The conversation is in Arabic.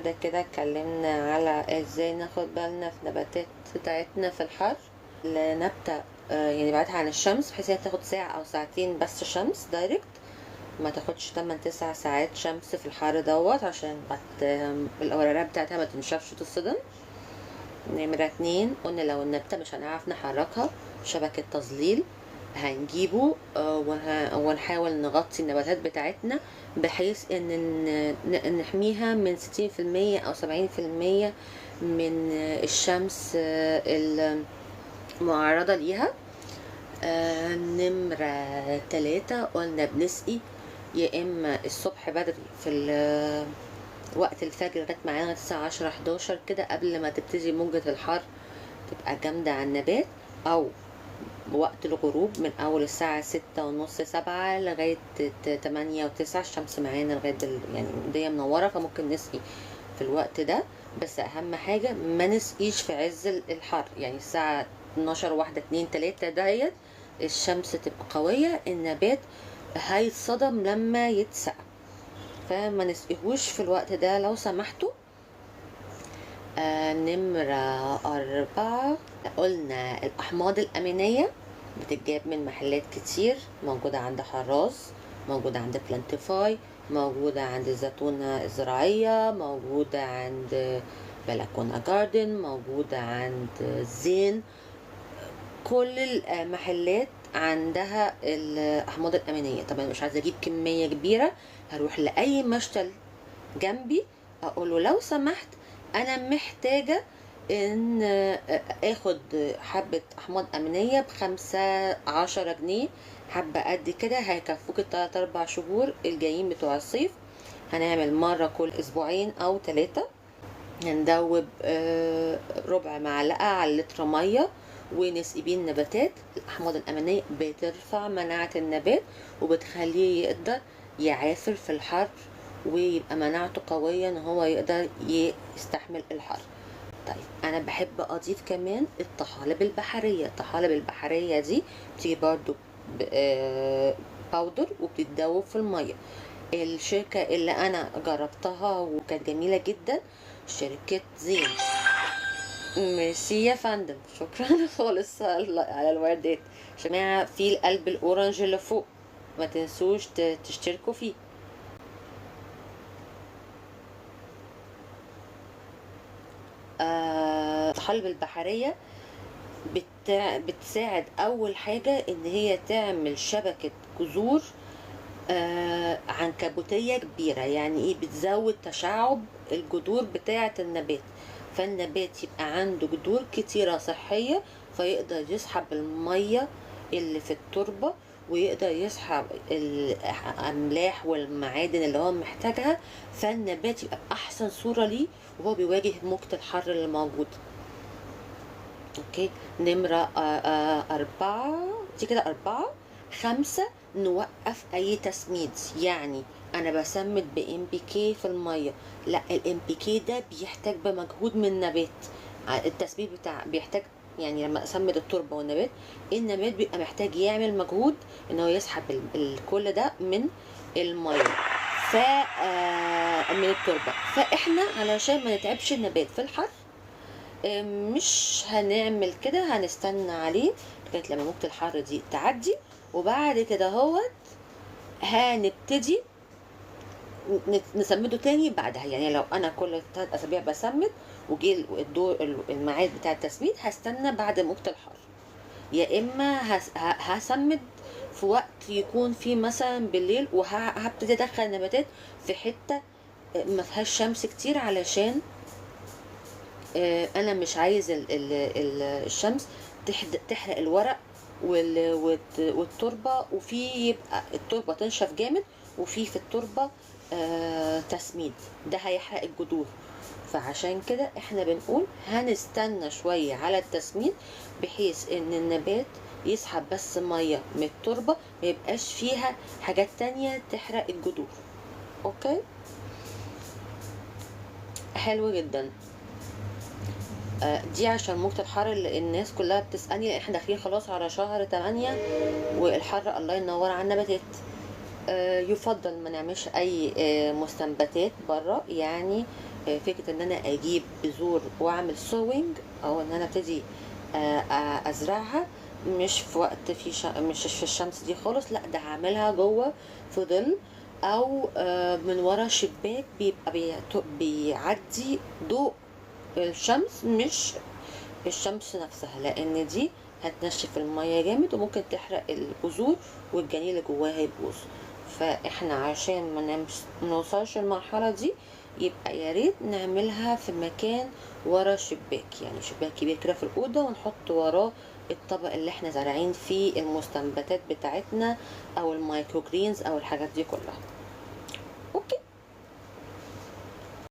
واحدة كده اتكلمنا على ازاي ناخد بالنا في نباتات بتاعتنا في الحر. النبتة يعني بعدها عن الشمس بحيث هي تاخد ساعة او ساعتين بس شمس دايركت، ما تاخدش 8-9 ساعات شمس في الحر دوت عشان الأورارات بتاعتها ما تنشفش وتصدم. نمرة 2 قلنا لو النبتة مش هنعرف نحركها شبكة تظليل هنجيبه ونحاول نغطي النباتات بتاعتنا بحيث ان نحميها من 60% او 70% من الشمس المعرضة ليها. نمرة 3 قلنا بنسقي يا اما الصبح بدري في وقت الفجر لغايه معانا الساعه 10-11 كده قبل ما تبتدي موجة الحر تبقى جامدة على النبات، او وقت الغروب من اول الساعة 6:30-7 لغاية 8-9 الشمس معانا لغاية يعني الدنيا منورة فممكن نسقي في الوقت ده. بس اهم حاجة ما نسقيش في عز الحر، يعني الساعة 12 1 2 3 ديت الشمس تبقى قوية النبات هيتصدم لما يتسقى، فما نسقيهوش في الوقت ده لو سمحتوا. نمرة 4 قلنا الأحماض الأمينية بتتجاب من محلات كتير، موجودة عند حراس، موجودة عند بلانتيفاي، موجودة عند الزيتونة الزراعية، موجودة عند بلكونة جاردن، موجودة عند زين. كل المحلات عندها الأحماض الأمينية. طبعا مش عايزة أجيب كمية كبيرة، هروح لأي مشتل جنبي أقوله لو سمحت أنا محتاجة ان اخد حبة احماض امينية ب15-10 جنيه، حبة قد كده هيكفوك 3-4 شهور الجايين بتوع الصيف. هنعمل مرة كل اسبوعين او 3، هندوب ربع معلقة على لتر مية ونسقي بيه النباتات. الاحماض الامينية بترفع مناعة النبات وبتخليه يقدر يعافر في الحر ويبقى مناعته قوية ان هو يقدر يستحمل الحر. طيب انا بحب اضيف كمان الطحالب البحرية. الطحالب البحرية دي بتيجي برضو باودر وبتتدوب في المية. الشركة اللي انا جربتها وكانت جميلة جدا شركة زين. ميرسي يا فندم، شكرا خالص على الوردات. جماعة في القلب الاورنج اللي فوق ما تنسوش تشتركوا فيه. الطحالب البحرية بتساعد اول حاجة ان هي تعمل شبكة جذور عنكبوتية كبيرة. يعني ايه؟ بتزود تشعب الجذور بتاعة النبات، فالنبات يبقى عنده جذور كتيرة صحية فيقدر يسحب المية اللي في التربة ويقدر يسحب الأملاح والمعادن اللي هو محتاجها، فالنبات يبقى بأحسن صورة ليه وهو بيواجه موجة الحر اللي موجود. اوكي نمرة 4 دي كده 4. 5 نوقف اي تسميد. يعني انا بسمد بMPK في المية، لا الMPK ده بيحتاج بمجهود من النبات. التسميد بتاع بيحتاج، يعني لما اسمد التربة والنبات النبات بيبقى محتاج يعمل مجهود ان هو يسحب كل ده من المية من التربة. فاحنا علشان ما نتعبش النبات في الحر مش هنعمل كده، هنستنى عليه لغايه لما موجة الحر دي تعدي وبعد كده هنبتدي نسمده تاني بعدها. يعني لو انا كل 3 اسابيع بسمد وجي الدور الميعاد بتاع التسميد هستنى بعد موجة الحر، يا اما هسمد في وقت يكون فيه مثلا بالليل وهبتدي ادخل النباتات في حته ما فيهاش شمس كتير علشان انا مش عايز الشمس تحرق الورق والتربه، وفي يبقى التربه تنشف جامد وفي التربه تسميد، ده هيحرق الجذور. فعشان كده احنا بنقول هنستنى شويه على التسميد بحيث ان النبات يسحب بس ميه من التربه ما يبقاش فيها حاجات تانية تحرق الجذور. اوكي حلو جدا. دي عشان موجة الحر اللي الناس كلها بتسألني، احنا داخلين خلاص على شهر 8 والحر الله ينور على النباتات. يفضل ما نعملش اي مستنبتات بره، يعني فكرة ان انا اجيب بذور واعمل سوينج او ان انا ابتدي ازرعها مش في وقت مش في الشمس دي خالص، لا ده هعملها جوه في ظل، او من ورا شباك بيبقى بيعدي ضوء الشمس، مش الشمس نفسها، لان دي هتنشف المية جامد وممكن تحرق البذور والجنين اللي جواها يبوظ. فاحنا عشان ما نوصلش المرحلة دي، يبقى يا ريت نعملها في مكان ورا شباك، يعني شباك كبير كده في الأوضة، ونحط وراه الطبق اللي احنا زارعين فيه المستنبتات بتاعتنا او المايكرو جرينز او الحاجات دي كلها.